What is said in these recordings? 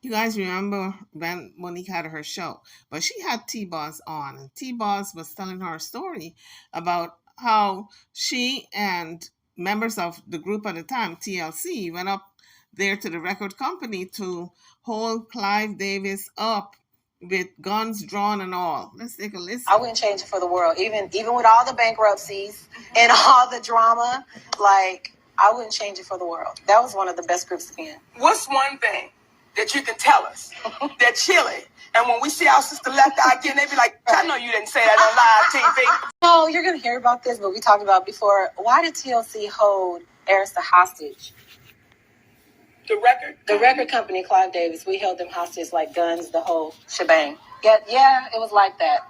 You guys remember when Monique had her show, but she had T-Boz on, and T-Boz was telling her a story about how she and members of the group at the time, TLC, went up there to the record company to hold Clive Davis up with guns drawn and all. Let's take a listen. I wouldn't change it for the world, even with all the bankruptcies and all the drama. Like, I wouldn't change it for the world. That was one of the best groups to be in. What's one thing that you can tell us that Chile, and when we see our sister left eye again, they be like, I know you didn't say that on live TV. No, you're going to hear about this, but we talked about before. Why did TLC hold Arista hostage? The record company, Clive Davis, we held them hostage like guns, the whole shebang. Yeah, it was like that.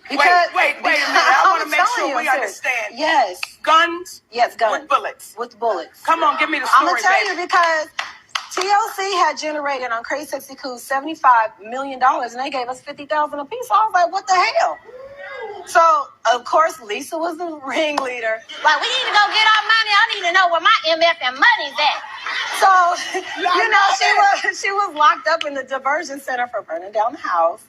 Because, wait a minute. I want to make sure we understand. Yes. Guns? Yes, guns. With bullets? With bullets. Come on, give me the story, I'm going to tell you because TLC had generated on Crazy Sexy Cool $75 million, and they gave us $50,000 a piece. So I was like, what the hell? So, of course, Lisa was the ringleader. Like, we need to go get our money. I need to know where my MF and money's at. So, she was locked up in the diversion center for burning down the house.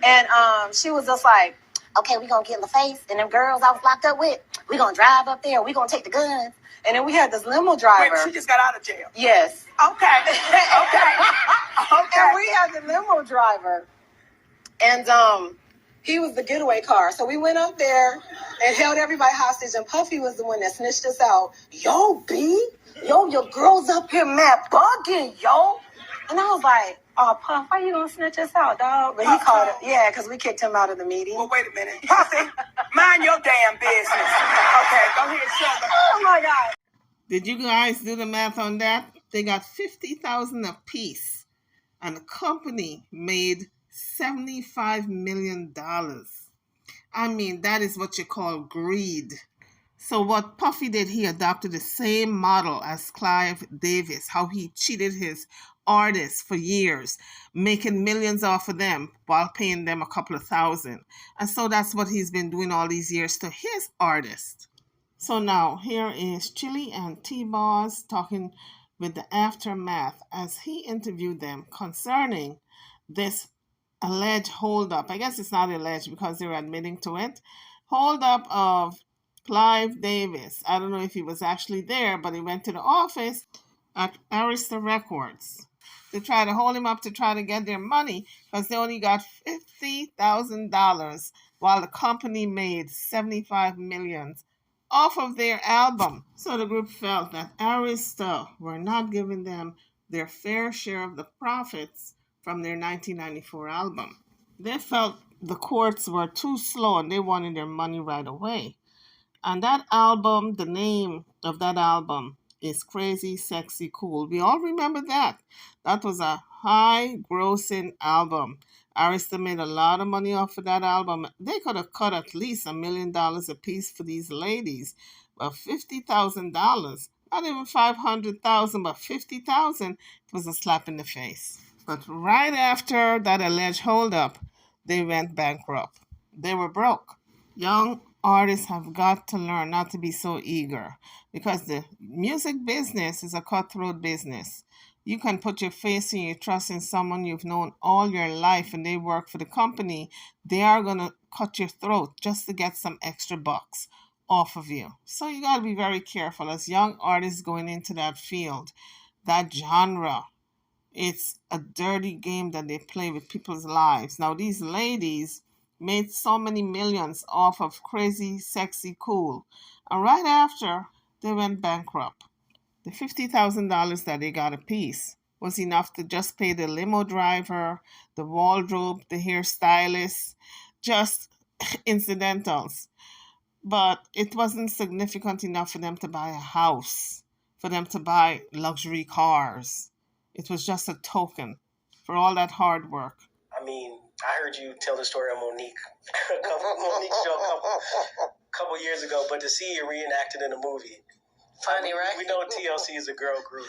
And she was just like, okay, we're going to get in the face. And them girls I was locked up with, we're going to drive up there. We're going to take the guns. And then we had this limo driver. Wait, she just got out of jail? Yes. Okay. And we had the limo driver. And he was the getaway car. So we went up there and held everybody hostage. And Puffy was the one that snitched us out. Yo, B, your girl's up here mad bugging, yo. And I was like, oh, Puff, why you gonna snitch us out, dog? But he called it, yeah, because we kicked him out of the meeting. Well, wait a minute. Puffy, mind your damn business. Okay, go ahead, Sugar. Oh, my God. Did you guys do the math on that? They got $50,000 a piece, and the company made $75 million. I mean, that is what you call greed. So what Puffy did, he adopted the same model as Clive Davis, how he cheated his artists for years, making millions off of them while paying them a couple of thousand. And so that's what he's been doing all these years to his artists. So now here is Chili and T-Boz talking with the aftermath as he interviewed them concerning this alleged holdup. I guess it's not alleged because they're admitting to it. Holdup of Clive Davis. I don't know if he was actually there, but he went to the office at Arista Records to try to hold him up to try to get their money because they only got $50,000 while the company made $75 million off of their album. So the group felt that Arista were not giving them their fair share of the profits from their 1994 album. They felt the courts were too slow and they wanted their money right away. And that album, the name of that album is Crazy Sexy Cool. We all remember that. That was a high grossing album. Arista made a lot of money off of that album. They could have cut at least $1 million a piece for these ladies. But $50,000, not even $500,000, but $50,000, it was a slap in the face. But right after that alleged holdup, they went bankrupt. They were broke. Young artists have got to learn not to be so eager because the music business is a cutthroat business. You can put your faith and your trust in someone you've known all your life and they work for the company. They are going to cut your throat just to get some extra bucks off of you. So you got to be very careful as young artists going into that field, that genre. It's a dirty game that they play with people's lives. Now, these ladies made so many millions off of Crazy Sexy Cool. And right after, they went bankrupt. The $50,000 that they got a piece was enough to just pay the limo driver, the wardrobe, the hairstylist, just incidentals. But it wasn't significant enough for them to buy a house, for them to buy luxury cars. It was just a token for all that hard work. I mean, I heard you tell the story on Monique show a couple years ago, but to see it reenacted in a movie. Funny, right? We know TLC is a girl group,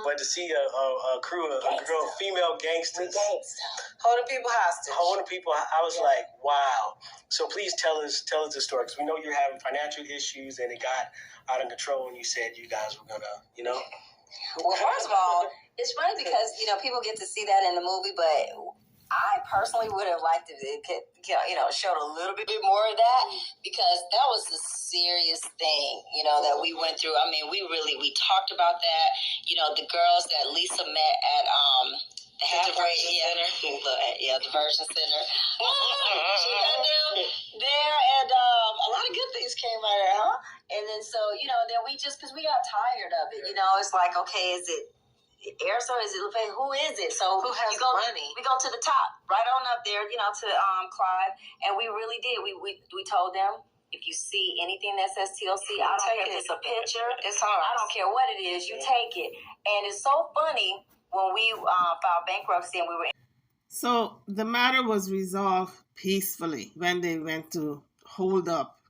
but to see a crew of female gangsters Holding people hostage. I was like, wow. So please tell us the story, because we know you're having financial issues and it got out of control and you said you guys were gonna, Well, first of all, it's funny because, people get to see that in the movie, but I personally would have liked if it could, showed a little bit more of that, because that was a serious thing, that we went through. I mean, we talked about that. The girls that Lisa met at the halfway diversion center. She got down there, and a lot of good things came out of it, huh? And then then we just, because we got tired of it, it's like, okay, is it Airso? Is it LeFay? Who is it? So Who has money? We go to the top, right on up there, to Clive, and we really did. We told them, if you see anything that says TLC, I don't care if it's a picture. It's hard. I don't care what it is. You take it. And it's so funny when we filed bankruptcy and we were. So the matter was resolved peacefully when they went to hold up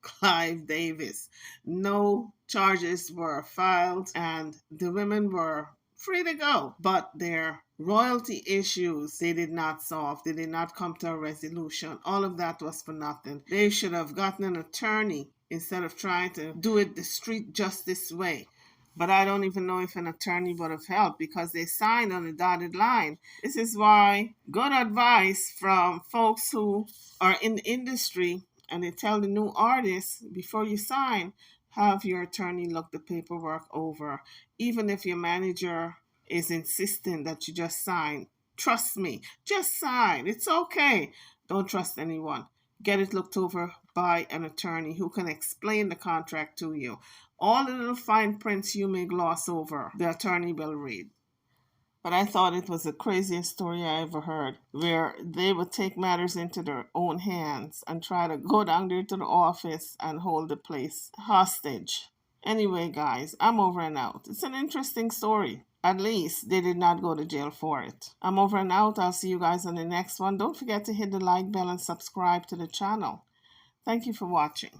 Clive Davis. No charges were filed and the women were free to go. But their royalty issues, they did not solve. They did not come to a resolution. All of that was for nothing. They should have gotten an attorney instead of trying to do it the street justice way. But I don't even know if an attorney would have helped because they signed on a dotted line. This is why good advice from folks who are in the industry, and they tell the new artists, before you sign, have your attorney look the paperwork over. Even if your manager is insisting that you just sign, trust me, just sign. It's okay. Don't trust anyone. Get it looked over by an attorney who can explain the contract to you. All the little fine prints you may gloss over, the attorney will read. But I thought it was the craziest story I ever heard, where they would take matters into their own hands and try to go down there to the office and hold the place hostage. Anyway, guys, I'm over and out. It's an interesting story. At least they did not go to jail for it. I'm over and out. I'll see you guys on the next one. Don't forget to hit the like bell and subscribe to the channel. Thank you for watching.